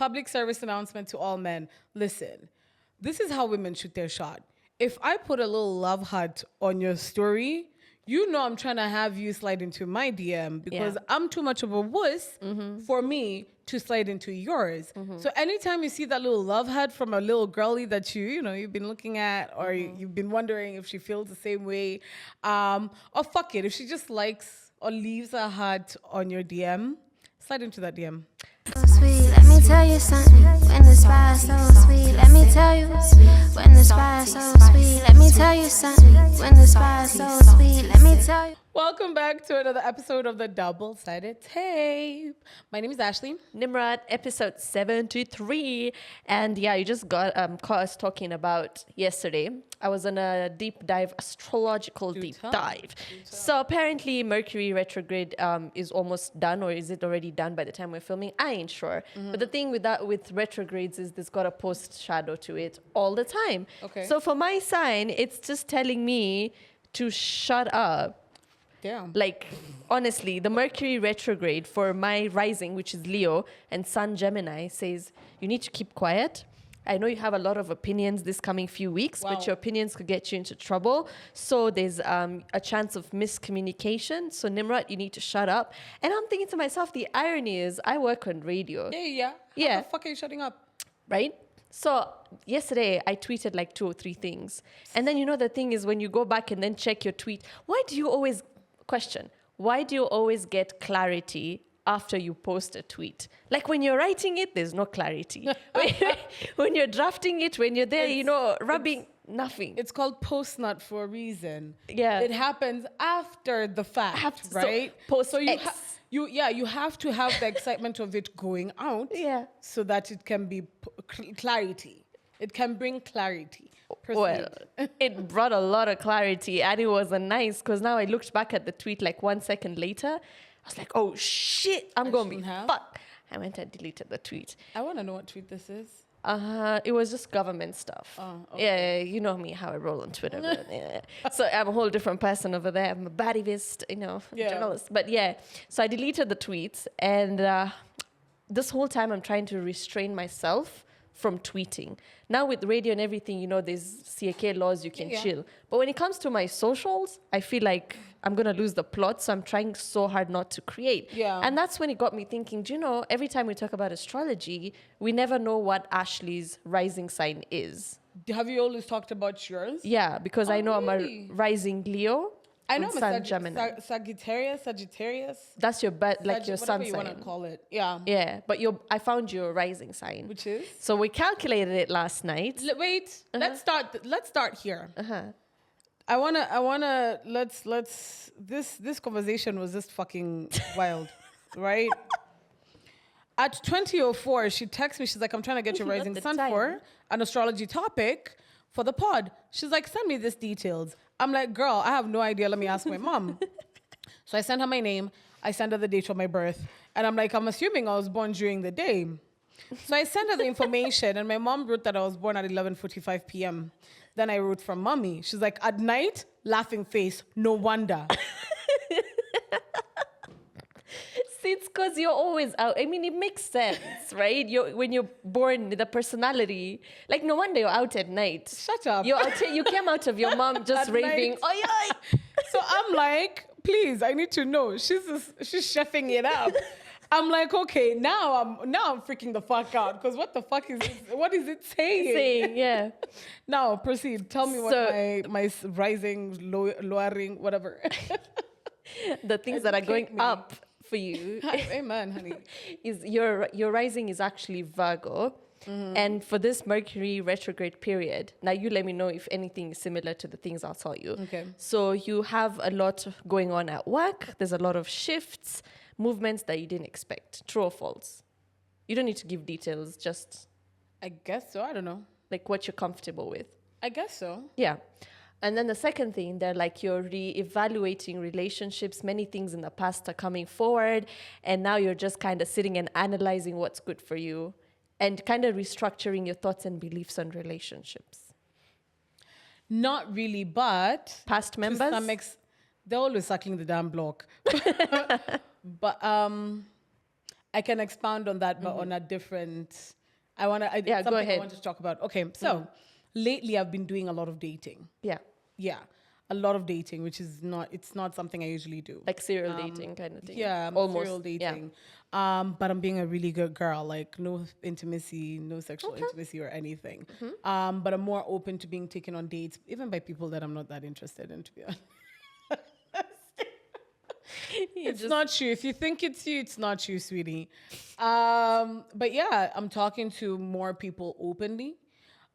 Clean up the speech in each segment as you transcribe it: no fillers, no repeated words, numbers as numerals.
public service announcement to all men. Listen, this is how women shoot their shot. If I put a little love heart on your story, you know I'm trying to have you slide into my DM because I'm too much of a wuss for me to slide into yours. So anytime you see that little love heart from a little girlie that you've been looking at, or you've been wondering if she feels the same way, or fuck it, if she just likes or leaves a heart on your DM, slide into that DM. So sweet, let me tell you something. When the spice so sweet, let me tell you. When the spice so sweet, let me tell you something. When the spice so sweet, let me tell you. Welcome back to another episode of the Double-Sided Tape. My name is Ashley. Nimrod, episode 73. And yeah, you just got caught us talking about yesterday. I was on a deep dive, astrological deep dive. So apparently Mercury Retrograde is almost done, or is it already done by the time we're filming? I ain't sure. But the thing with retrogrades is there's got a post shadow to it all the time. Okay. So for my sign, it's just telling me to shut up. Damn. Like, honestly, the Mercury retrograde for my rising, which is Leo, and Sun Gemini, says you need to keep quiet. I know you have a lot of opinions this coming few weeks, but your opinions could get you into trouble. So there's a chance of miscommunication. So Nimrod, you need to shut up. And I'm thinking to myself, the irony is I work on radio. Yeah. How the fuck are you shutting up? Right? So yesterday I tweeted like 2 or 3 things. And then the thing is when you go back and then check your tweet, why do you always get clarity after you post a tweet? Like when you're writing it, there's no clarity. When you're drafting it, when you're there, rubbing, nothing. It's called post nut for a reason. Yeah. It happens after the fact, right? So post so X. you have to have the excitement of it going out so that it can be clarity. It can bring clarity. Proceed. Well, it brought a lot of clarity, and it was nice because now I looked back at the tweet like 1 second later. I was like, oh shit, I'm going to be fucked. I went and deleted the tweet. I want to know what tweet this is. It was just government stuff. Oh, okay. Yeah, you know me, how I roll on Twitter. But, So I'm a whole different person over there. I'm a badivist, journalist. But yeah, so I deleted the tweets, and this whole time I'm trying to restrain myself from tweeting. Now with radio and everything, there's CAK laws, you can chill. But when it comes to my socials, I feel like I'm going to lose the plot. So I'm trying so hard not to create. Yeah. And that's when it got me thinking, every time we talk about astrology, we never know what Ashley's rising sign is. Have you always talked about yours? Yeah, because I know really? I'm a rising Leo. I know and I'm a Sun Gemini. Sagittarius. That's your your sun whatever you sign. want to call it. Yeah. Yeah, but I found your rising sign. Which is? So we calculated it last night. Wait, let's start here. I wanna this conversation was just fucking wild, right? At 20:04, she texts me, she's like, I'm trying to get your rising sun for an astrology topic for the pod. She's like, send me these details. I'm like, girl, I have no idea. Let me ask my mom. So I sent her my name. I sent her the date of my birth. And I'm like, I'm assuming I was born during the day. So I sent her the information, and my mom wrote that I was born at 11:45 p.m. Then I wrote from mommy. She's like, at night, laughing face, no wonder. See, it's because you're always out. I mean, it makes sense, right? When you're born, the personality, like no wonder you're out at night. Shut up. You came out of your mom just At raving. night. Oi, oi. So I'm like, please, I need to know. She's chefing it up. I'm like, okay, now I'm freaking the fuck out, because what the fuck is this? What is it saying? Yeah. Now proceed. Tell me what my rising, lowering, whatever. The things that are going up for you. Amen, honey. Is your rising is actually Virgo. And for this Mercury retrograde period, now you let me know if anything is similar to the things I'll tell you. Okay. So you have a lot going on at work. There's a lot of shifts, movements that you didn't expect. True or false? You don't need to give details, just I guess so. I don't know. like what you're comfortable with. I guess so. Yeah. And then the second thing, they're like you're reevaluating relationships. Many things in the past are coming forward. And now you're just kind of sitting and analyzing what's good for you and kind of restructuring your thoughts and beliefs on relationships. Not really, but... Past members? They're always suckling the damn block. But I can expound on that, but on a different. Go ahead. I want to talk about. Okay, so lately I've been doing a lot of dating. Yeah. Yeah, a lot of dating, which is not something I usually do. Like serial dating kind of thing. Yeah, almost serial dating. But I'm being a really good girl, like no intimacy, no sexual intimacy or anything. But I'm more open to being taken on dates, even by people that I'm not that interested in, to be honest. It's not you. If you think it's you, it's not you, sweetie. But yeah, I'm talking to more people openly.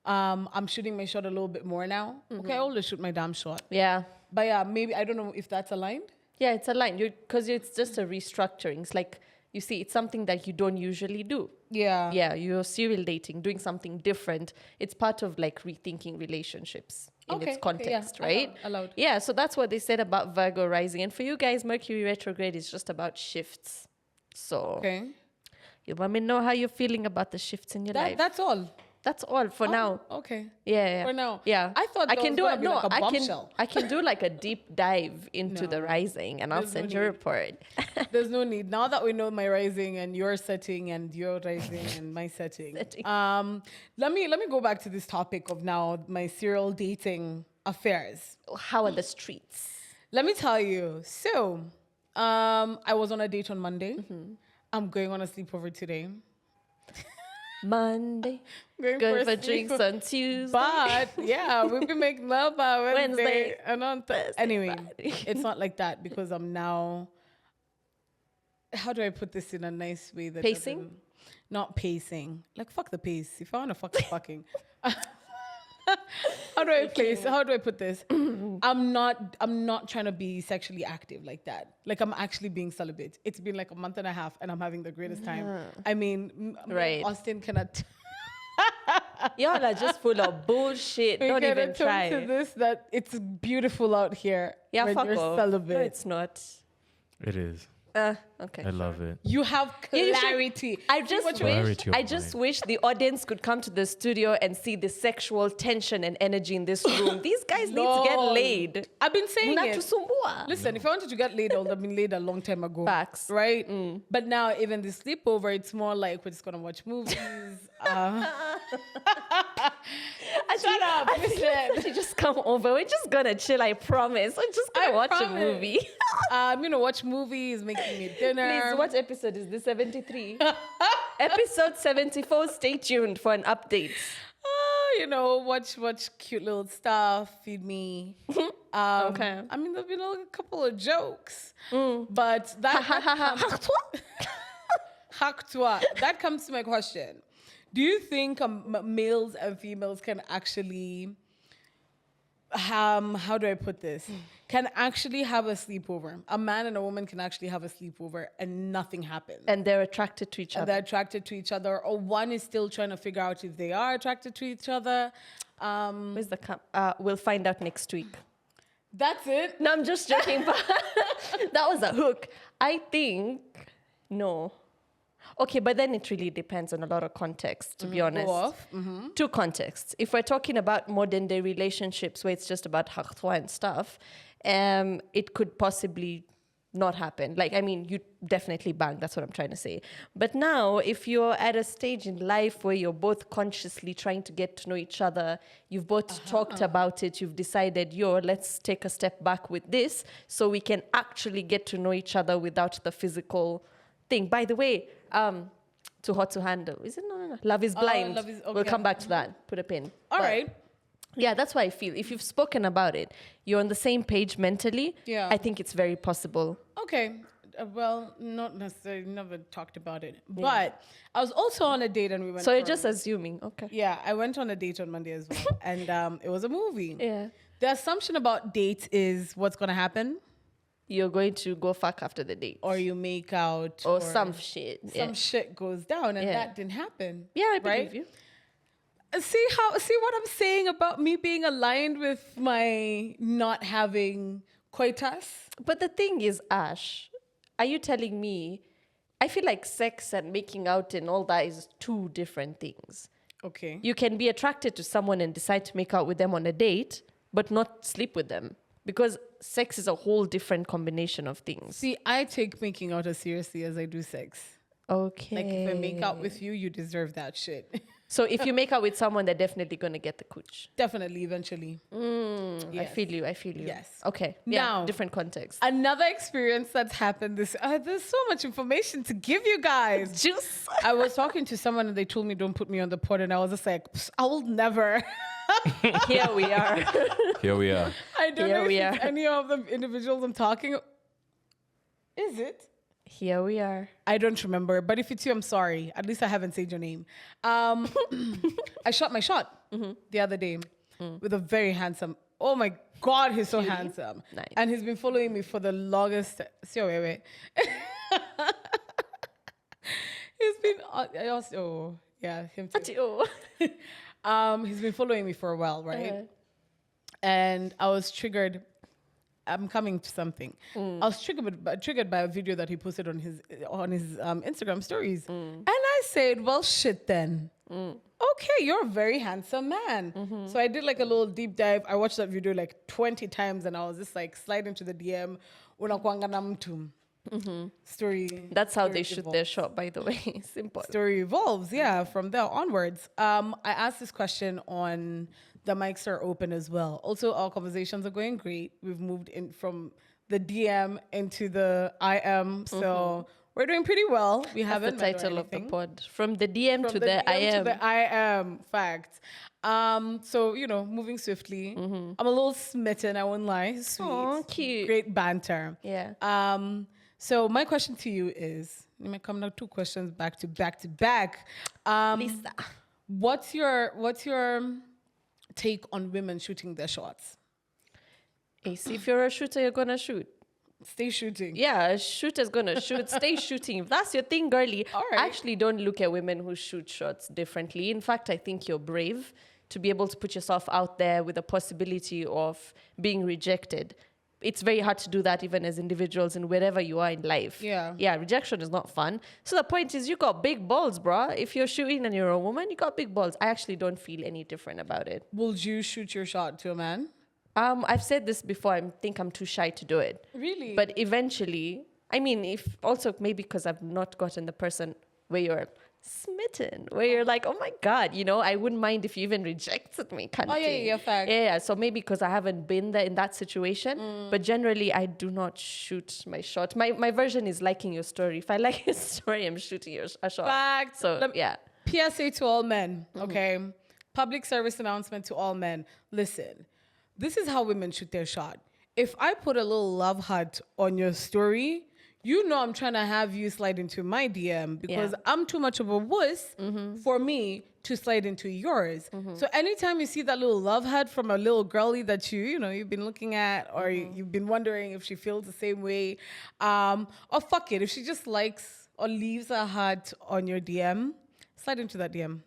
I'm shooting my shot a little bit more now. Okay, I always shoot my damn shot. Yeah. But yeah, maybe, I don't know if that's aligned. Yeah, it's aligned. Because it's just a restructuring. It's like, you see, it's something that you don't usually do. Yeah. Yeah, you're serial dating, doing something different. It's part of like rethinking relationships in its context, right? Allowed. Yeah, so that's what they said about Virgo rising. And for you guys, Mercury retrograde is just about shifts. So you let me know how you're feeling about the shifts in your life. That's all. That's all for now. Okay. Yeah. For now. Yeah. I thought I can do it. No, bombshell. I can do like a deep dive into the rising, and I'll send you a report. There's no need. Now that we know my rising and your setting and your rising and my setting. Let me go back to this topic of now my serial dating affairs. How are the streets? Let me tell you. So, I was on a date on Monday. I'm going on a sleepover today. Monday, going for drinks on Tuesday. But yeah, we'll be making love on Wednesday and on Thursday. Anyway, it's not like that because I'm now. How do I put this in a nice way? That pacing? Not pacing. Like fuck the pace. If I want to fuck the fucking. How do I put this? I'm not trying to be sexually active like that. Like I'm actually being celibate. It's been like a month and a half and I'm having the greatest time. I mean, right. Austin cannot. Y'all are just full of bullshit. Don't even try. To this that it's beautiful out here when you're celibate. No, it's not. It is. Okay. I love it. You have clarity. I just wish the audience could come to the studio and see the sexual tension and energy in this room. These guys need to get laid. I've been saying it. Tusumbua. Listen, if I wanted to get laid, I would have been laid a long time ago. Facts. Right? But now, even the sleepover, it's more like we're just going to watch movies. Shut up. Listen. You just come over. We're just going to chill, I promise. We're just going to watch a movie. Watch movies, making me dinner. Please, what episode is this? 73? Episode 74. Stay tuned for an update. Watch cute little stuff. Feed me. Okay. I mean, there've been a couple of jokes, but that comes to my question. Do you think males and females can actually, how do I put this? Can actually have a sleepover? A man and a woman can actually have a sleepover and nothing happens. And they're attracted to each other. They're attracted to each other, or one is still trying to figure out if they are attracted to each other. Where's the we'll find out next week. That's it? No, I'm just joking. But that was a hook. I think, no. Okay, but then it really depends on a lot of context, to be honest. Two contexts. If we're talking about modern day relationships where it's just about hartwa and stuff, it could possibly not happen. Like, I mean, you definitely bang, that's what I'm trying to say. But now, if you're at a stage in life where you're both consciously trying to get to know each other, you've both talked about it, you've decided, let's take a step back with this so we can actually get to know each other without the physical thing. By the way, too hot to handle. Is it? No. Love is blind. Okay. We'll come back to that. Put a pin. All right. Yeah, that's why I feel. If you've spoken about it, you're on the same page mentally. Yeah. I think it's very possible. Okay. Well, not necessarily. Never talked about it. Yeah. But I was also on a date and we went. So you're just assuming. Okay. Yeah, I went on a date on Monday as well, and it was a movie. Yeah. The assumption about dates is what's going to happen. You're going to go fuck after the date. Or you make out. Or some shit. Some shit goes down, and that didn't happen. Yeah, I believe you. See what I'm saying about me being aligned with my not having coitus? But the thing is, Ash, are you telling me, I feel like sex and making out and all that is two different things. Okay. You can be attracted to someone and decide to make out with them on a date, but not sleep with them. Because sex is a whole different combination of things. See, I take making out as seriously as I do sex. Okay. Like if I make out with you, you deserve that shit. So if you make out with someone, they're definitely going to get the cooch. Definitely, eventually. I Yes. feel you. I feel you. Yes. Okay. Yeah. Now, different context. Another experience that's happened there's so much information to give you guys. Juice. I was talking to someone and they told me don't put me on the pod, and I was just like, I will never. Here we are. Here we are. I don't Here know if we it's are. any of the individuals I'm talking. Is it? Here we are. I don't remember, but if it's you, I'm sorry. At least I haven't said your name. I shot my shot the other day with a very handsome. Oh my God, he's so handsome. Nice. And he's been following me for the longest. Wait. He's been. Him too. He's been following me for a while, right? And I was triggered. I'm coming to something. I was triggered by a video that he posted on his Instagram stories, and I said, "Well, shit, then. Okay, you're a very handsome man." So I did like a little deep dive. I watched that video like 20 times, and I was just like sliding to the DM. Story. That's how story they shoot evolves. their shot, by the way. Simple. Story evolves, yeah, from there onwards. I asked this question on the mics are open as well. Also, our conversations are going great. We've moved in from the DM into the IM, so we're doing pretty well. We That's haven't the met or title of the anything. pod. From the DM From to the DM IM. to the IM, fact. So, moving swiftly. I'm a little smitten, I won't lie. Sweet. Aw, cute. Great banter. Yeah. So my question to you is, you may come now 2 questions back to back to back. Lisa. What's your take on women shooting their shots? Ace, if you're a shooter, you're gonna shoot. Stay shooting. Yeah, a shooter's gonna shoot. Stay shooting. If that's your thing, girlie. All right. Actually, don't look at women who shoot shots differently. In fact, I think you're brave to be able to put yourself out there with the possibility of being rejected. It's very hard to do that even as individuals and wherever you are in life. Yeah. Yeah, rejection is not fun. So the point is you got big balls, bruh. If you're shooting and you're a woman, you got big balls. I actually don't feel any different about it. Would you shoot your shot to a man? I've said this before. I think I'm too shy to do it. Really? But eventually, I mean, if also maybe because I've not gotten the person where you're smitten, where you're like, oh my God, I wouldn't mind if you even rejected me kind of thing. Yeah, fact. Yeah, so maybe because I haven't been there in that situation, but generally I do not shoot my shot. My version is liking your story. If I like your story, I'm shooting a shot. Fact. So, yeah. PSA to all men, okay? Public service announcement to all men. Listen, this is how women shoot their shot. If I put a little love heart on your story, I'm trying to have you slide into my DM because I'm too much of a wuss for me to slide into yours. So anytime you see that little love heart from a little girlie that you've been looking at, or you've been wondering if she feels the same way, or fuck it, if she just likes or leaves a heart on your DM, slide into that DM.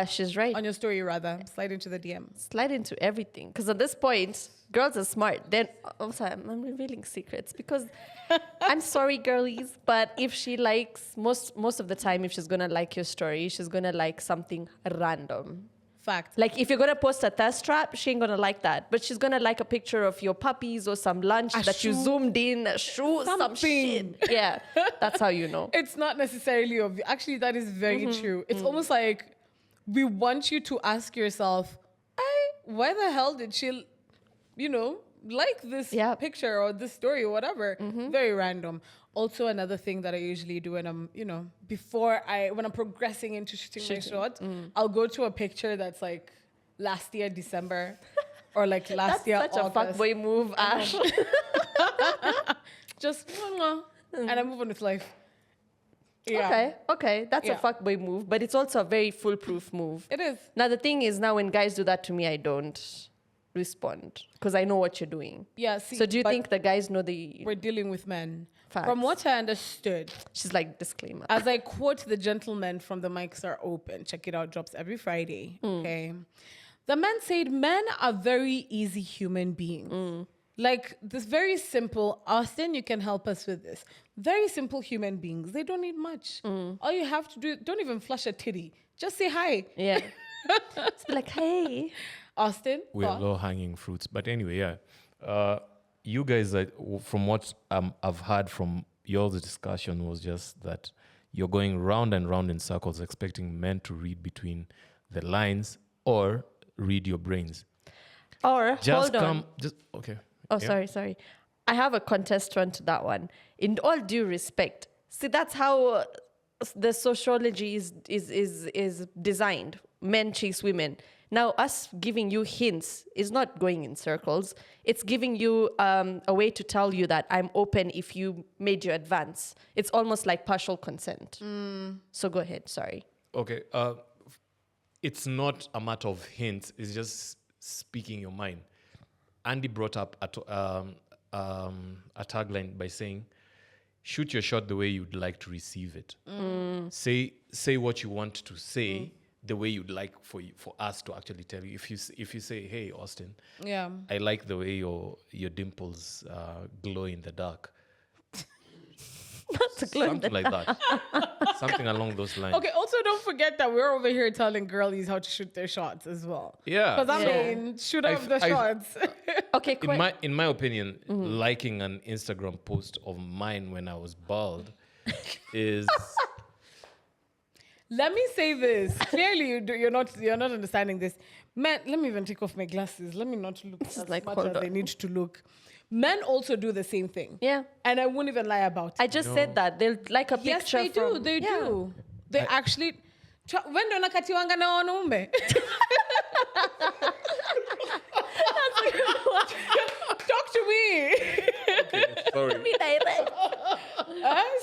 She's right. On your story, rather. Slide into the DM. Slide into everything. Because at this point, girls are smart. Then, sorry, I'm revealing secrets because I'm sorry, girlies, but if she likes, most of the time, if she's going to like your story, she's going to like something random. Fact. Like if you're going to post a thirst trap, she ain't going to like that. But she's going to like a picture of your puppies or some lunch that you zoomed in, a shoe, some shit. Yeah, that's how you know. It's not necessarily obvious. Actually, that is very true. It's almost like we want you to ask yourself, why the hell did she, like this picture or this story or whatever? Very random. Also, another thing that I usually do when I'm, when I'm progressing into shooting my shot, I'll go to a picture that's like last year, December, or like last year, August. Such a fuckboy move, Ash. Just, and I move on with life. Yeah. Okay. That's a fuckboy move, but it's also a very foolproof move. It is. Now, the thing is, now when guys do that to me, I don't respond because I know what you're doing. Yeah, see, so do you think the guys know we're dealing with men? Facts. From what I understood, she's like, disclaimer. as I quote the gentleman from The Mics Are Open, check it out, drops every Friday, okay? The man said, men are very easy human beings. Like this very simple, Austin, you can help us with this. Very simple human beings. They don't need much. All you have to do, don't even flush a titty. Just say hi. Yeah. Just be like, hey. Austin? We're low-hanging fruits. But anyway, you guys, from what I've heard from y'all's discussion was just that you're going round and round in circles, expecting men to read between the lines or read your brains. Or Just hold on. Okay. Oh, Yeah. sorry. I have a contestant to that one. In all due respect, see, that's how the sociology is designed. Men chase women. Now, us giving you hints is not going in circles. It's giving you a way to tell you that I'm open if you made your advance. It's almost like partial consent. So go ahead. Sorry. Okay. It's not a matter of hints. It's just speaking your mind. Andy brought up a tagline by saying, shoot your shot the way you'd like to receive it. Say what you want to say the way you'd like for us to actually tell you. If you say, hey, Austin, I like the way your dimples glow in the dark. Something like that. Something along those lines. Okay, also don't forget that we're over here telling girlies how to shoot their shots as well. Yeah. Because I mean, shoot up the shots. Okay, In my opinion, liking an Instagram post of mine when I was bald is... Let me say this. Clearly, you're not understanding this. Men, let me even take off my glasses. Let me not look as like, much hold as on. they need to look. Men also do the same thing. Yeah. And I won't even lie about it. I just said that. They'll like a Yes, picture they do. from... They Yeah. do. They actually... When do nakatiwanga na wanaume? Talk to me. Sorry.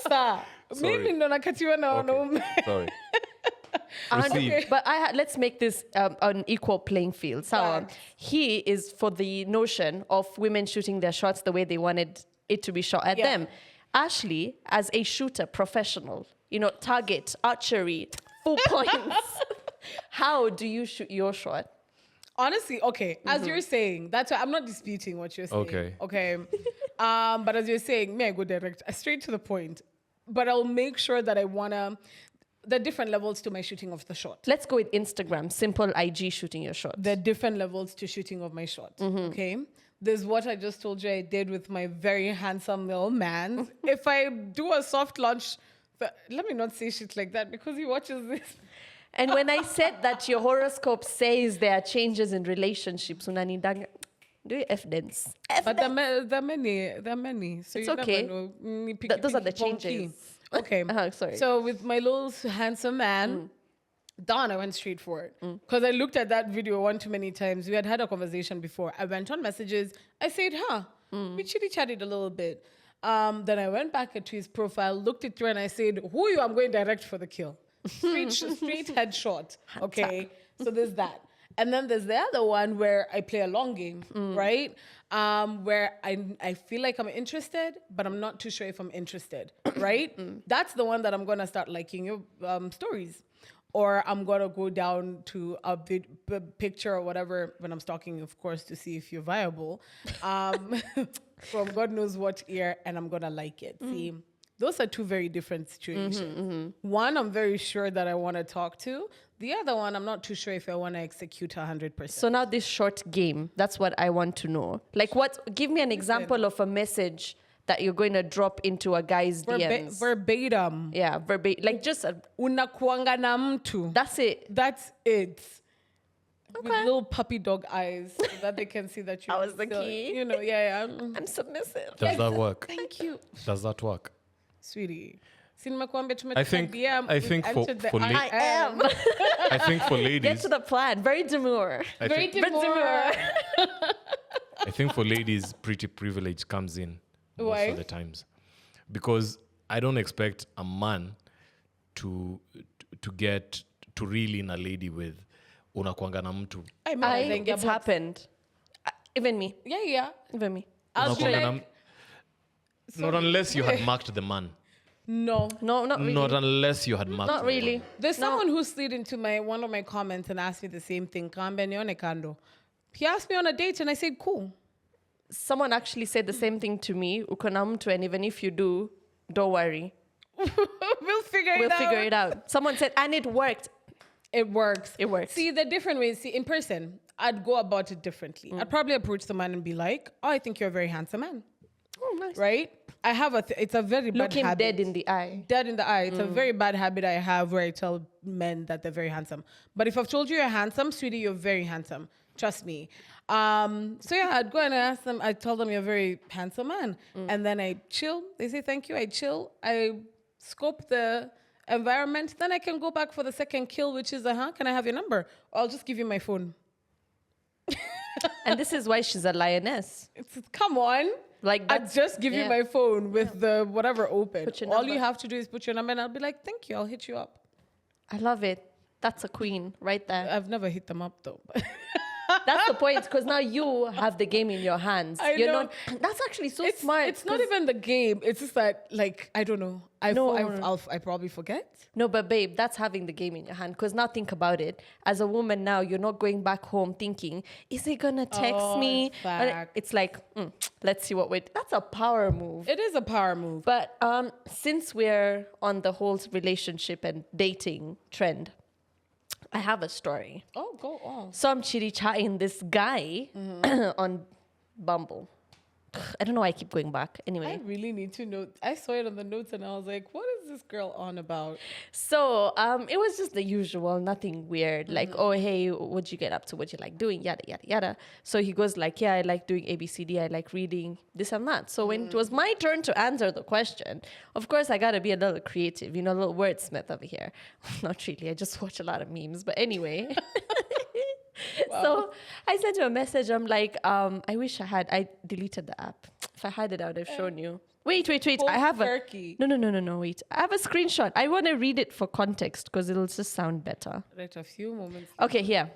Sir. Mimi ndo nakatiwa na wanaume. Sorry. And, but let's make this an equal playing field. So Right. he is for the notion of women shooting their shots the way they wanted it to be shot at them. Ashley, as a shooter professional, target, archery, full points. How do you shoot your shot? Honestly, okay, as you're saying, that's why I'm not disputing what you're saying. Okay. But as you're saying, may I go direct, straight to the point. But I'll make sure that there are different levels to my shooting of the shot. Let's go with Instagram, simple IG shooting your shot. There are different levels to shooting of my shot. Okay. There's what I just told you I did with my very handsome little man. If I do a soft launch, let me not say shit like that because he watches this. And when I said that your horoscope says there are changes in relationships, unanidanga, do you evidence? But there are many. So It's you okay. never know. Those are the Picky, ponky. changes. Okay. Sorry. So with my little handsome man, Don, I went straight for it. Because I looked at that video one too many times. We had a conversation before. I went on messages. I said, we chitty-chatted a little bit. Then I went back to his profile, looked it through, and I said, who are you? I'm going direct for the kill. Straight headshot. Okay. So there's that. And then there's the other one where I play a long game, right? Where I feel like I'm interested, but I'm not too sure if I'm interested, right? That's the one that I'm going to start liking your stories. Or I'm going to go down to a picture or whatever when I'm stalking, of course, to see if you're viable. From God knows what year, and I'm going to like it. See, those are two very different situations. One, I'm very sure that I want to talk to. The other one, I'm not too sure if I want to execute 100%. So now this short game, that's what I want to know. Like give me an example of a message that you're going to drop into a guy's DMs. Verbatim. Yeah, verbatim. Like just Unakuanga na mtu. that's it. That's it. With little puppy dog eyes so that they can see that you're I was the still, key. I'm submissive. Does that work? Thank you. Does that work? Sweetie. Sinimekuambia I think for I am. I think for Get ladies, to the plan. Very demure. Very demure. I think for ladies, pretty privilege comes in most Why? of the times, because I don't expect a man to reel in a lady with unakuanga na mtu. It's happened. Even me. Yeah. Even me. I'll be Unakuanga na like, not unless you had marked the man. no. No, not really. Not unless you had marked Not the really. man. There's someone who slid into one of my comments and asked me the same thing. Kambe nione kando. He asked me on a date and I said, cool. Someone actually said the same thing to me. Uko na mtu, and even if you do, don't worry. We'll figure it out. Someone said, and it worked. It works. It works. See, the different ways. See, in person, I'd go about it differently. I'd probably approach the man and be like, oh, I think you're a very handsome man. Oh, nice. Right? I have it's a very Look bad him habit. dead in the eye. Dead in the eye. It's a very bad habit I have where I tell men that they're very handsome. But if I've told you you're handsome, sweetie, you're very handsome. Trust me. So yeah, I'd go and ask them. I tell them you're a very handsome man, and then I chill. They say thank you. I chill. I scope the environment. Then I can go back for the second kill, which is can I have your number? Or I'll just give you my phone. And this is why she's a lioness. Come on. Like I'd just give you my phone with the whatever open. Put your All number. you have to do is put your number, and I'll be like, thank you. I'll hit you up. I love it. That's a queen right there. I've never hit them up though. That's the point, because now you have the game in your hands. I You're know. not. That's actually so It's smart. It's not 'cause- even the game. It's just that, like, I don't know. I probably forget. No, but babe, that's having the game in your hand. Because now think about it. As a woman now, you're not going back home thinking, is he going to text me? fact. It's like, let's see what that's a power move. It is a power move. But since we're on the whole relationship and dating trend, I have a story. Oh, go on. So I'm chitty-chatting this guy on Bumble. I don't know why I keep going back. Anyway. I really need to know. I saw it on the notes and I was like, what is this girl on about? So it was just the usual, nothing weird. Like, oh, hey, what'd you get up to? What you like doing? Yada, yada, yada. So he goes like, yeah, I like doing ABCD. I like reading this and that. So when it was my turn to answer the question, of course, I got to be a little creative, a little wordsmith over here. Not really. I just watch a lot of memes. But anyway. So I sent him a message. I'm like, I wish I deleted the app. If I had it, I would have shown you. Wait. I have turkey. No, wait. I have a screenshot. I want to read it for context because it'll just sound better. Right, a few moments. Okay, here.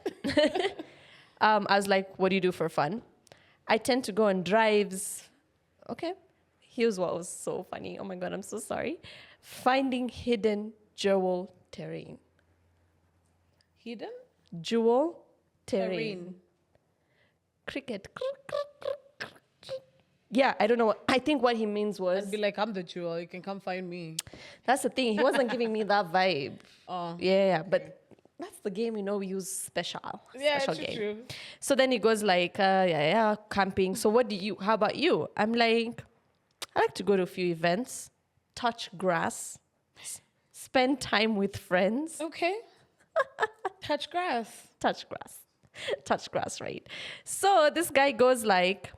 I was like, what do you do for fun? I tend to go on drives. Okay. Here's what was so funny. Oh my God, I'm so sorry. Finding hidden jewel terrain. Hidden? Jewel terrain. Cricket. Yeah, I don't know. I think what he means was... I'd be like, I'm the jewel. You can come find me. That's the thing. He wasn't giving me that vibe. Oh. Yeah, but that's the game, we use special. Yeah, Special true, game. true. So then he goes like, camping. So how about you? I'm like, I like to go to a few events, touch grass, spend time with friends. Okay. Touch grass. Touch grass, right? So this guy goes like,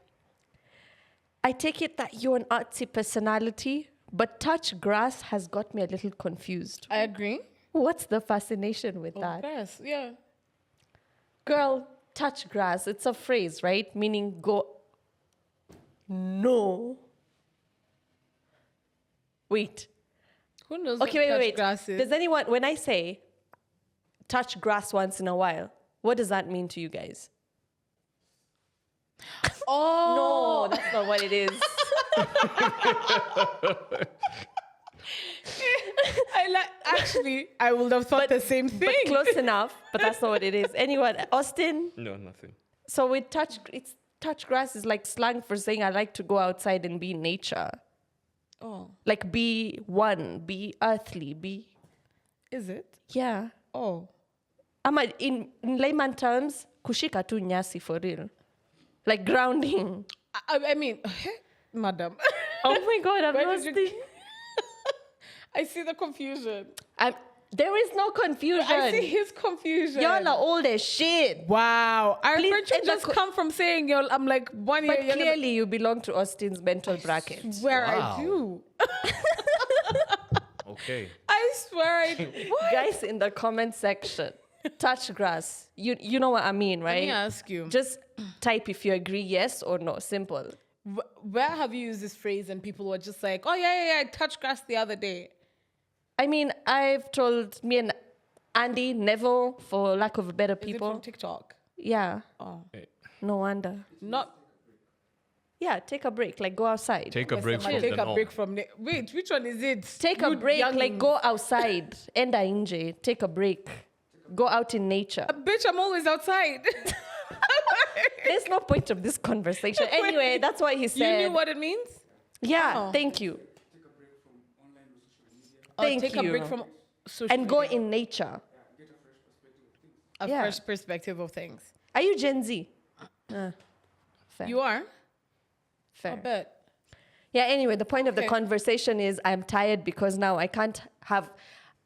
I take it that you're an artsy personality, but touch grass has got me a little confused. I agree. What's the fascination with that? Grass, yeah. Girl, touch grass. It's a phrase, right? Meaning go. No. Wait. Who knows Okay, what touch wait. grass is? Does anyone, when I say touch grass once in a while, what does that mean to you guys? Oh. No, that's not what it is. Actually, I would have thought the same thing. But close enough, but that's not what it is. Anyone? Austin? No, nothing. So with touch grass is like slang for saying I like to go outside and be in nature. Oh. Like be one, be earthly, be... Is it? Yeah. Oh. In layman terms, kushika tu nyasi for real. Like grounding. I mean, madam. Oh my God, I'm Why lost. did you- I see the confusion. There is no confusion. I see his confusion. Y'all are old as shit. Wow. I Please, heard you and the just come from saying I'm like 1 year But younger than- clearly you belong to Austin's mental bracket. Where Wow. I do. Okay. I swear I do. What? Guys in the comment section, touch grass. You know what I mean, right? Let me ask you. Just type if you agree, yes or no. Simple. Where have you used this phrase and people were just like, oh, yeah, I touched grass the other day. I mean, I've told me and Andy, Neville, for lack of better Is people. it from TikTok? Yeah. Oh. No wonder. Not. Yeah, take a break. Like, go outside. Take a break from the Take a norm. break from... Wait, which one is it? Take a You break. Like, youngins. go outside. Enda inje. Take a break. Go out in nature. Bitch, I'm always outside. There's no point of this conversation. Anyway, that's what he said. You knew what it means? Yeah, Oh. thank you. Or Thank take you. a break from social And go media. in nature. A Yeah. fresh perspective of things. Are you Gen Z? Fair. You are? I Fair. bet. Yeah, anyway, the point of the Okay. conversation is I'm tired because now I can't have,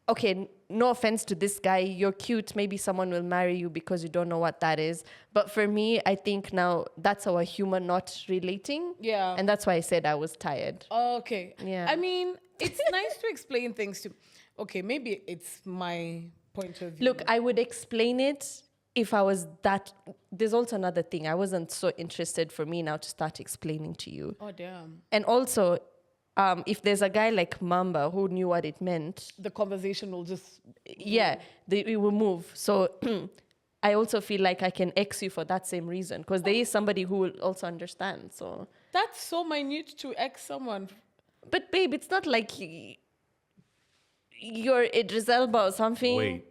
okay, no offense to this guy, you're cute, maybe someone will marry you because you don't know what that is. But for me, I think now that's our humor not relating. Yeah. And that's why I said I was tired. Okay. Yeah. I mean, it's nice to explain things to. Okay, maybe it's my point of view. Look, I would explain it if I was that. There's also another thing. I wasn't so interested for me now to start explaining to you. Oh damn. And also, if there's a guy like Mamba who knew what it meant, The conversation will just. yeah, it will move. So I also feel like I can X you for that same reason because there is somebody who will also understand. So, That's so minute to X someone. but babe, it's not like you're Idris Elba or something. Wait,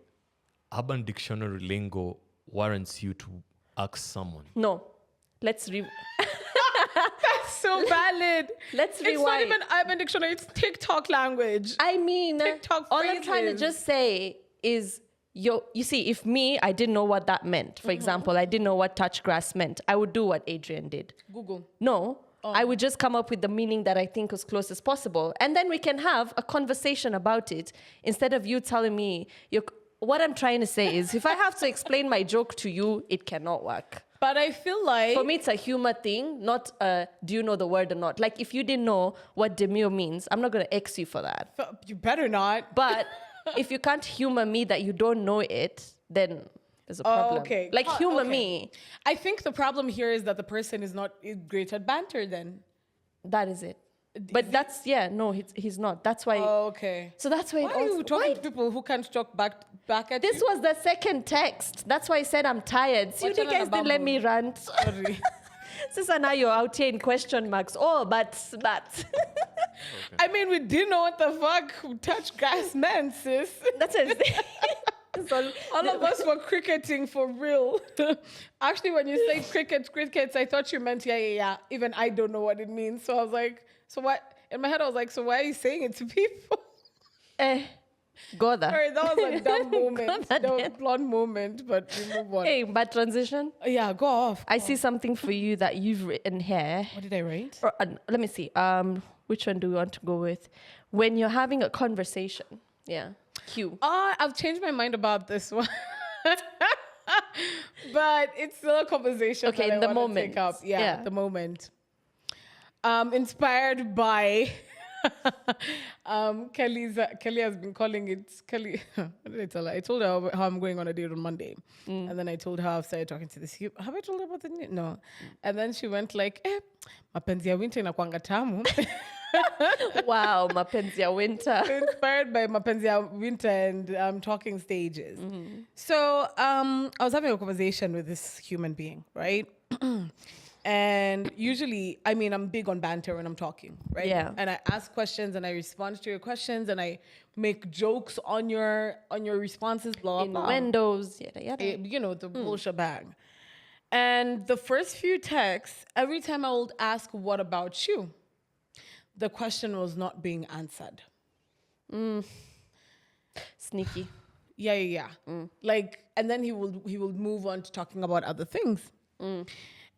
Urban Dictionary lingo warrants you to ask someone. No, let's So valid. let's It's not rewind. even Urban Dictionary. It's TikTok language. I mean, TikTok all I'm trying to phrases. just say is, you see, if me, I didn't know what that meant. For example, I didn't know what touch grass meant. I would do what Adrian did. Google. No, I would just come up with the meaning that I think as close as possible. And then we can have a conversation about it instead of you telling me, what I'm trying to say is, if I have to explain my joke to you, it cannot work. But I feel like. For me, it's a humor thing, not do you know the word or not. Like, if you didn't know what demure means, I'm not going to X you for that. You better not. But if you can't humor me that you don't know it, then there's a problem. Okay. Like, humor okay. me. I think the problem here is that the person is not great at banter then. That is it. But that's, no, he's not. That's why. Okay. So that's why Why it are you also. talking Why? to people who can't talk back at This you? was the second text. That's why I said I'm tired. See, Watch you it on guys a didn't let bubble. me rant. Sorry. Sister, now you're out here in question marks. Oh, but. I mean, we didn't know what the fuck touch grass meant, sis. That's it. So, All of us were cricketing for real. Actually, when you say crickets, I thought you meant yeah. Even I don't know what it means. So I was like, so what? In my head, I was like, so why are you saying it to people? Go there. Sorry, that was a dumb moment. Go That was a there. blonde moment, but we move on. Hey, bad transition. Yeah, go off. I see something for you that you've written here. What did I write? Or, let me see. Which one do we want to go with? When you're having a conversation. Yeah. Q. I've changed my mind about this one. But it's still a conversation. Okay, that in the I wanna moment. take up. Yeah, Yeah. the moment. Inspired by Kelly has been calling it Kelly. What did I tell her? I told her how I'm going on a date on Monday, and then I told her I've started talking to this. Have I told her about the new? No, and then she went like, mapenzi ya winter inakuanga tamu. Wow, mapenzi ya winter. Inspired by mapenzi ya winter and talking stages. So I was having a conversation with this human being, right? And usually, I mean, I'm big on banter when I'm talking, right? Yeah. And I ask questions and I respond to your questions and I make jokes on your responses, blah, blah, blah. Innuendos, yada, yada. You know, the whole shebang. And the first few texts, every time I would ask, what about you? The question was not being answered. Sneaky. Yeah. Like, and then he will move on to talking about other things.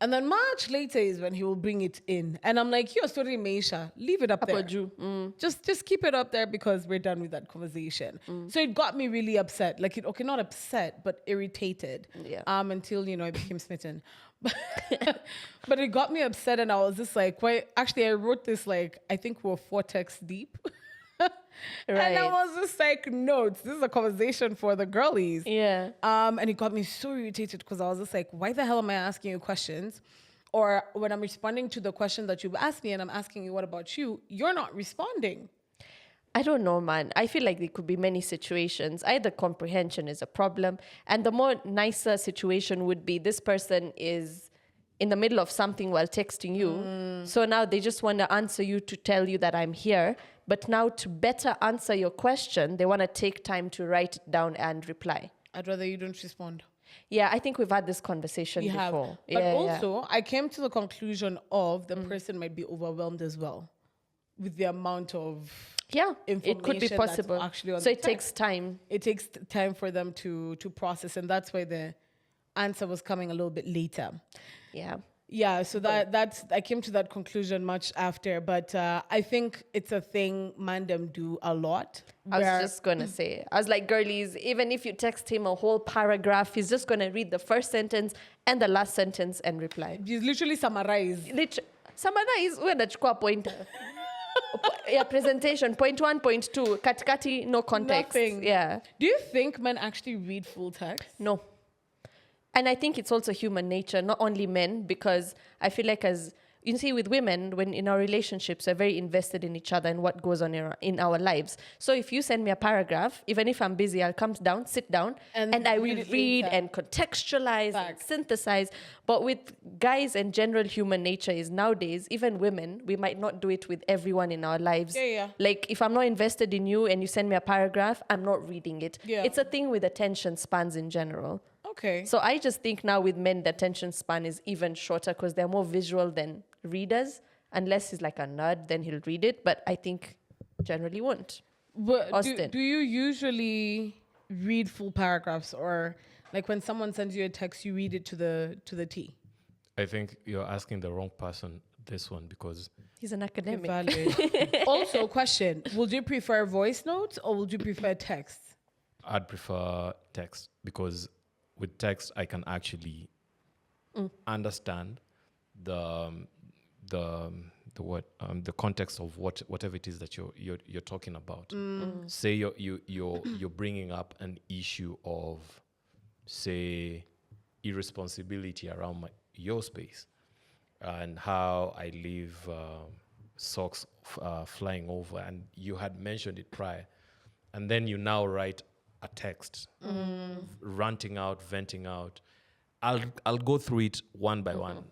And then much later is when he will bring it in. And I'm like, your story, Meisha, leave it up there. Just keep it up there because we're done with that conversation. So it got me really upset. Like, not upset, but irritated. Yeah. Until, I became smitten. But it got me upset and I was just like, why? Actually, I wrote this like, I think we're 4 texts deep. And I Right. was just like, notes. This is a conversation for the girlies. Yeah. And it got me so irritated because I was just like, why the hell am I asking you questions? Or when I'm responding to the question that you've asked me and I'm asking you, what about you? You're not responding. I don't know, man. I feel like there could be many situations. Either comprehension is a problem, and the more nicer situation would be this person is in the middle of something while texting you. So now they just want to answer you to tell you that I'm here. But now to better answer your question, they want to take time to write it down and reply. I'd rather you don't respond. Yeah, I think we've had this conversation You have. before. But also, I came to the conclusion of the person might be overwhelmed as well with the amount of it could be information that's possible. actually on So the it takes time. It takes time for them to process, and that's why the answer was coming a little bit later. Yeah. Yeah, so that's I came to that conclusion much after, but I think it's a thing Mandem do a lot. I was just gonna say, I was like, girlies, even if you text him a whole paragraph, he's just gonna read the first sentence and the last sentence and reply. You literally summarize. Summarize, unachukua pointer. Yeah, presentation, point 1, point 2, katikati, no context. Nothing. Yeah. Do you think men actually read full text? No. And I think it's also human nature, not only men, because I feel like as you see with women, when in our relationships, we're very invested in each other and what goes on in our lives. So if you send me a paragraph, even if I'm busy, I'll come down, sit down, and I will read and contextualize and synthesize. But with guys and general human nature is nowadays, even women, we might not do it with everyone in our lives. Yeah. Like if I'm not invested in you and you send me a paragraph, I'm not reading it. Yeah. It's a thing with attention spans in general. Okay. So I just think now with men, the attention span is even shorter because they're more visual than readers. Unless he's like a nerd, then he'll read it. But I think generally won't. But Austin. do you usually read full paragraphs, or like when someone sends you a text, you read it to the T? I think you're asking the wrong person this one because He's an academic. Also, question: would you prefer voice notes or would you prefer text? I'd prefer text because with text I can actually understand the context of whatever it is that you're talking about. Say you're bringing up an issue of, say, irresponsibility around your space and how I leave socks flying over, and you had mentioned it prior, and then you now write a text ranting out, venting out. I'll go through it one by one.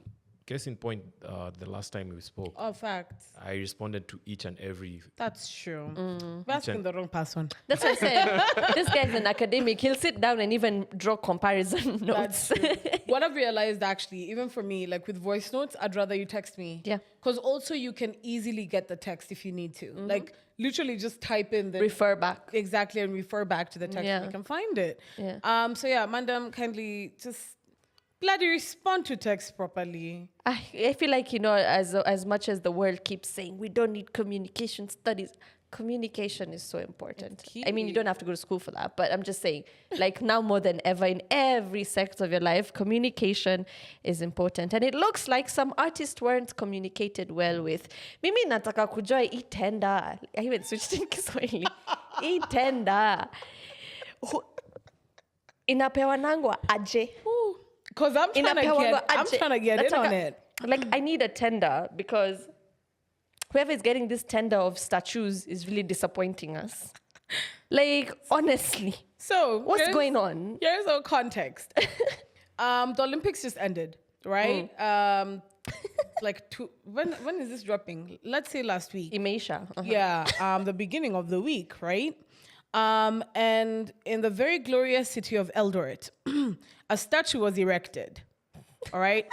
Case in point, the last time we spoke, Facts. I responded to each and every. That's true. We're asking the wrong person. That's what I said. This guy's an academic. He'll sit down and even draw comparison notes. That's true. What I've realized actually, even for me, like with voice notes, I'd rather you text me. Yeah. Because also you can easily get the text if you need to. Like literally just type in the Refer back. Exactly, and refer back to the text and you can find it. Yeah. So yeah, Mandam, kindly just bloody respond to text properly. I feel like, as much as the world keeps saying we don't need communication studies, communication is so important. I mean, you don't have to go to school for that, but I'm just saying, like now more than ever in every sector of your life, communication is important. And it looks like some artists weren't communicated well with. Mimi nataka kujua hii tenda. I even switched in Kiswahili. Hii tenda. Inapewa nangwa aje. Because I'm trying to get in on it. Like, I need a tender because whoever is getting this tender of statues is really disappointing us. Like, honestly. So, what's going on? Here's our context. The Olympics just ended, right? When is this dropping? Let's say last week. Imesha. Yeah, the beginning of the week, right? And in the very glorious city of Eldoret, a statue was erected. All right?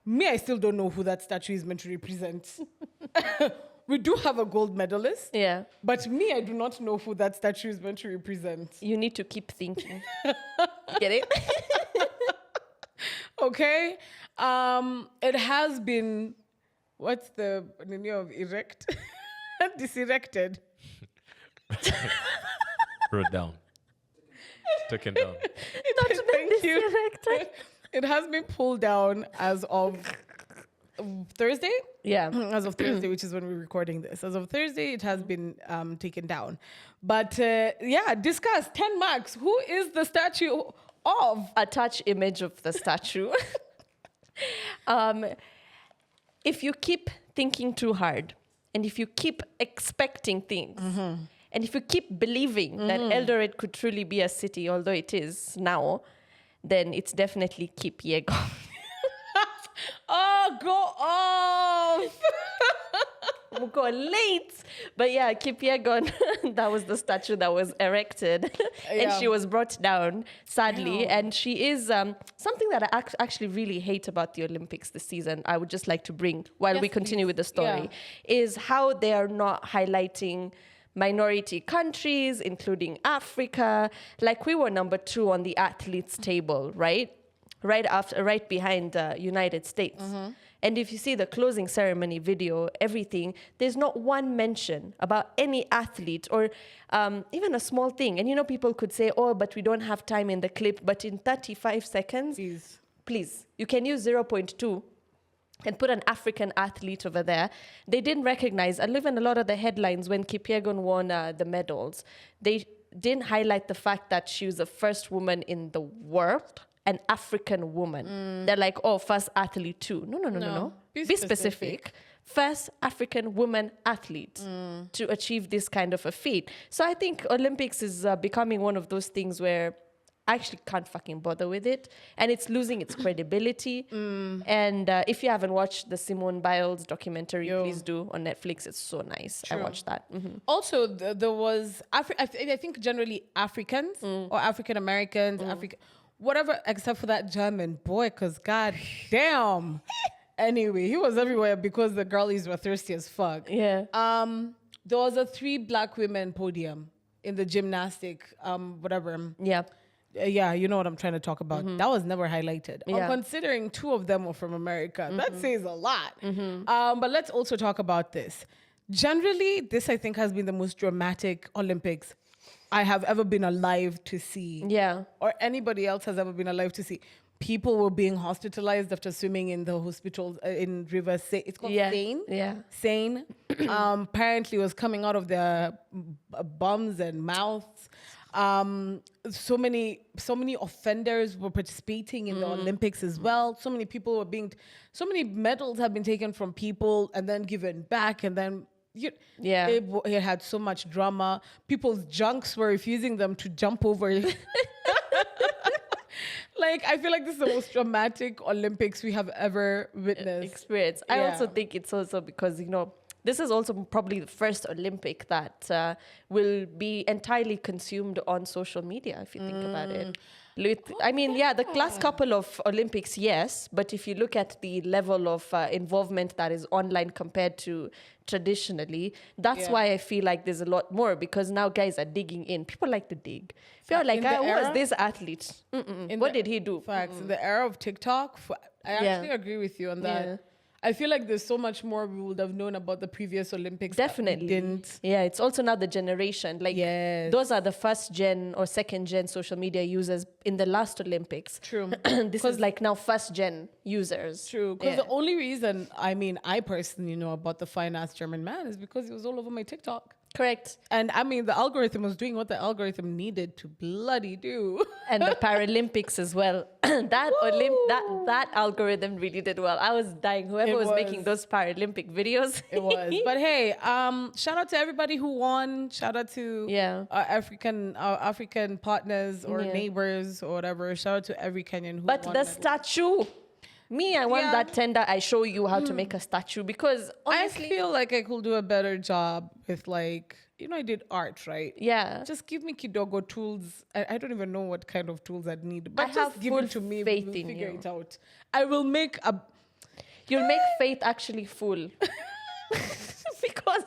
Me, I still don't know who that statue is meant to represent. We do have a gold medalist. Yeah. But me, I do not know who that statue is meant to represent. You need to keep thinking. Get it? Okay? It has been, what's the name of erect? Diserected. Wrote down. Taken down. Thank you. It has been pulled down as of Thursday? Yeah. As of Thursday, which is when we're recording this. As of Thursday, it has been taken down. But discuss 10 marks. Who is the statue of? Attach image of the statue. If you keep thinking too hard, and if you keep expecting things, and if you keep believing that Eldoret could truly be a city, although it is now, then it's definitely Keep Yegon. Oh, go off! We'll go late. But yeah, Keep Yegon, that was the statue that was erected. And she was brought down, sadly. And she is something that I actually really hate about the Olympics this season. I would just like to bring, while we continue with the story, is how they are not highlighting minority countries, including Africa. Like we were number 2 on the athletes table, right? Right behind United States. And if you see the closing ceremony video, everything, there's not one mention about any athlete or even a small thing. And, you know, people could say, oh, but we don't have time in the clip. But in 35 seconds, please, you can use 0.2 and put an African athlete over there. They didn't recognize, and even a lot of the headlines when Kipyegon won the medals, they didn't highlight the fact that she was the first woman in the world, an African woman. They're like, oh, first athlete too. No. Be specific. First African woman athlete to achieve this kind of a feat. So I think Olympics is becoming one of those things where I actually can't fucking bother with it. And it's losing its credibility. And if you haven't watched the Simone Biles documentary, please do, on Netflix. It's so nice. True. I watched that. Also, there was, I think generally Africans or African Americans, whatever, except for that German boy, because god damn. Anyway, he was everywhere because the girlies were thirsty as fuck. Yeah. There was a 3 black women podium in the gymnastic, whatever. Yeah. Yeah, you know what I'm trying to talk about. That was never highlighted. Yeah. Considering 2 of them were from America, that says a lot. But let's also talk about this. Generally, this I think has been the most dramatic Olympics I have ever been alive to see. Yeah. Or anybody else has ever been alive to see. People were being hospitalized after swimming in the hospitals in River Seine. It's called Seine. Yeah. Seine. Apparently, it was coming out of their bums and mouths. So many offenders were participating in the Olympics as well. So many medals have been taken from people and then given back, and then it had so much drama. People's junks were refusing them to jump over. Like, I feel like this is the most dramatic Olympics we have ever witnessed. Experience. I also think it's also because, you know, this is also probably the first Olympic that will be entirely consumed on social media, if you think about it. The last couple of Olympics, yes, but if you look at the level of involvement that is online compared to traditionally, that's why I feel like there's a lot more, because now guys are digging in. People like to dig. People are like, who was this athlete? What did he do? Facts. In the era of TikTok, I actually agree with you on that. Yeah. I feel like there's so much more we would have known about the previous Olympics. Definitely. Didn't. Yeah, it's also now the generation. Like, those are the first gen or second gen social media users in the last Olympics. True. This is like now first gen users. True. Because the only reason, I personally know about the fine ass German man is because he was all over my TikTok. Correct. And the algorithm was doing what the algorithm needed to bloody do. And the Paralympics as well. that algorithm really did well. I was dying. Whoever was making those Paralympic videos. It was. But hey, shout out to everybody who won. Shout out to our African partners or neighbors or whatever. Shout out to every Kenyan who won. But the statue. I want that tender. I show you how to make a statue, because honestly, I feel like I could do a better job with, like, you know, I did art, right? Yeah. Just give me kidogo tools. I don't even know what kind of tools I'd need, but I just have give full it to me. faith we'll in figure you. it out. I will make a. You'll make faith actually full. Because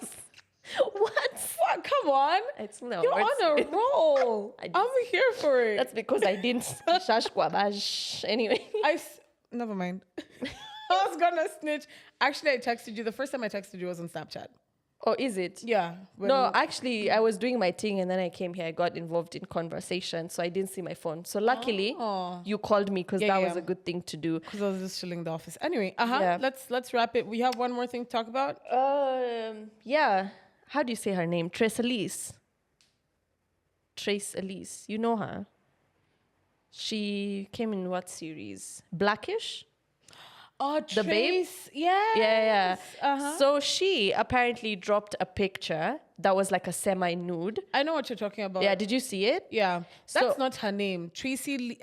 what? Come on. It's no. You're on a roll. I'm here for it. That's because I didn't shash anyway. Never mind. I was gonna snitch. Actually, I texted you. The first time I texted you was on Snapchat. Oh, is it? Yeah. No, actually, I was doing my thing and then I came here. I got involved in conversation, so I didn't see my phone. So luckily, you called me because that was a good thing to do. Because I was just chilling in the office. Anyway, let's wrap it. We have one more thing to talk about. How do you say her name? Tracy Elise. Tracy Elise. You know her. She came in what series? Blackish? Oh, the babe? Yeah. So she apparently dropped a picture that was like a semi-nude. I know what you're talking about. Yeah, did you see it? Yeah. That's not her name. Tracy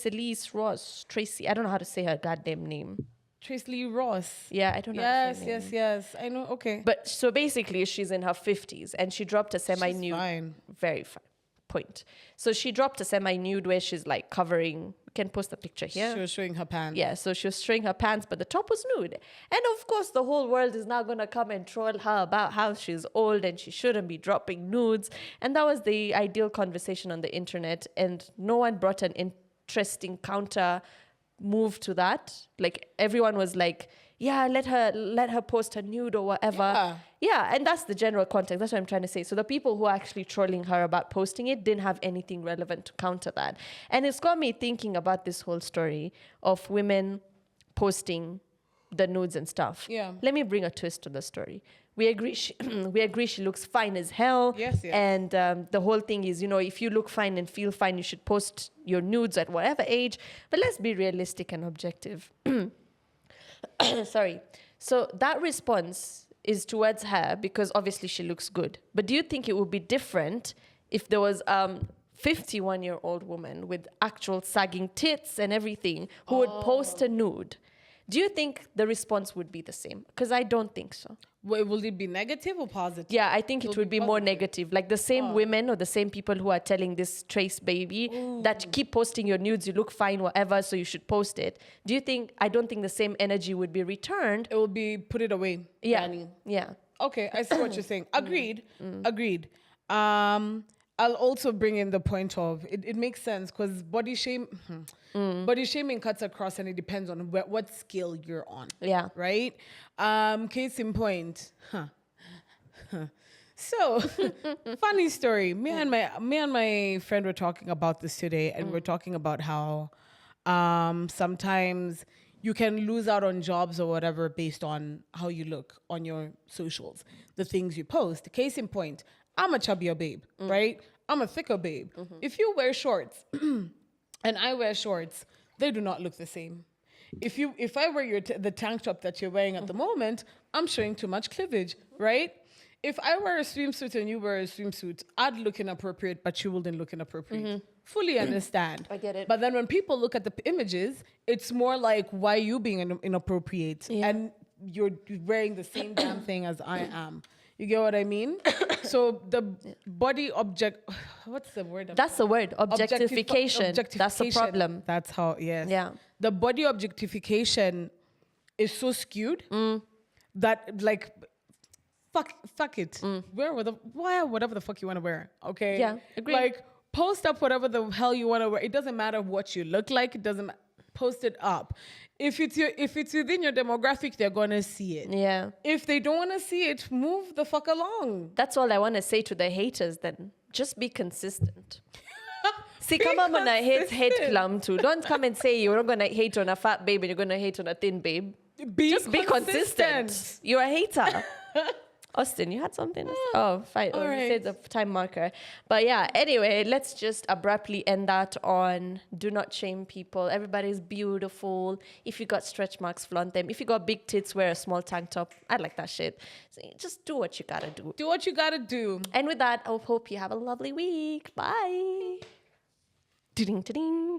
Elise Ross. Tracy, I don't know how to say her goddamn name. Tracy Lee Ross. Yeah, I don't know. Yes. I know. Okay. But so basically, she's in her 50s and she dropped a semi-nude. She's fine. Very fine. Point. So she dropped a semi-nude where she's like covering. You can post the picture here. She was showing her pants. Yeah, so she was showing her pants, but the top was nude. And of course, the whole world is now going to come and troll her about how she's old and she shouldn't be dropping nudes. And that was the ideal conversation on the internet. And no one brought an interesting counter move to that. Like, everyone was like, let her post her nude or whatever. Yeah, and that's the general context. That's what I'm trying to say. So the people who are actually trolling her about posting it didn't have anything relevant to counter that. And it's got me thinking about this whole story of women posting the nudes and stuff. Yeah. Let me bring a twist to the story. We agree she looks fine as hell. Yes. And the whole thing is, if you look fine and feel fine, you should post your nudes at whatever age. But let's be realistic and objective. Sorry. So that response is towards her because obviously she looks good. But do you think it would be different if there was 51-year-old woman with actual sagging tits and everything who would post a nude? Do you think the response would be the same? Because I don't think so. Will it be negative or positive? Yeah, I think it would be more negative. Like the same women or the same people who are telling this Trace baby that keep posting your nudes, you look fine, whatever, so you should post it. Do you think, I don't think the same energy would be returned. It will be put it away. Yeah. Danny. Yeah. Okay, I see what you're saying. Agreed. Agreed. I'll also bring in the point of it makes sense because body shaming cuts across and it depends on what scale you're on. Yeah. Right? Case in point. So, funny story. Me and my friend were talking about this today, and we're talking about how sometimes you can lose out on jobs or whatever based on how you look on your socials, the things you post. Case in point, I'm a chubbier babe, right? I'm a thicker babe. If you wear shorts and I wear shorts, they do not look the same. If I wear the tank top that you're wearing at the moment, I'm showing too much cleavage, right? If I wear a swimsuit and you wear a swimsuit, I'd look inappropriate, but you wouldn't look inappropriate. Fully understand. I get it. But then when people look at the images, it's more like, why are you being inappropriate? Yeah. And you're wearing the same damn thing as I am. You get what I mean? So the body what's the word? That's the word, objectification. That's the problem. That's how, yes. Yeah. The body objectification is so skewed that like, fuck it. Wear whatever the fuck you want to wear, okay? Yeah, agree. Like, post up whatever the hell you want to wear. It doesn't matter what you look like. It doesn't post it up. If it's within your demographic, they're gonna see it. Yeah. If they don't want to see it, move the fuck along. That's all I want to say to the haters then. Just be consistent. See, Be come on, I hate consistent. clam too. Don't come and say you're not going to hate on a fat babe and you're going to hate on a thin babe. Just be consistent. You're a hater. Austin, you had something to say? Oh, fine. All You right. said the time marker. But yeah, anyway, let's just abruptly end that on do not shame people. Everybody's beautiful. If you got stretch marks, flaunt them. If you got big tits, wear a small tank top. I like that shit. So just do what you gotta do. Do what you gotta do. And with that, I hope you have a lovely week. Bye. Ding, ding.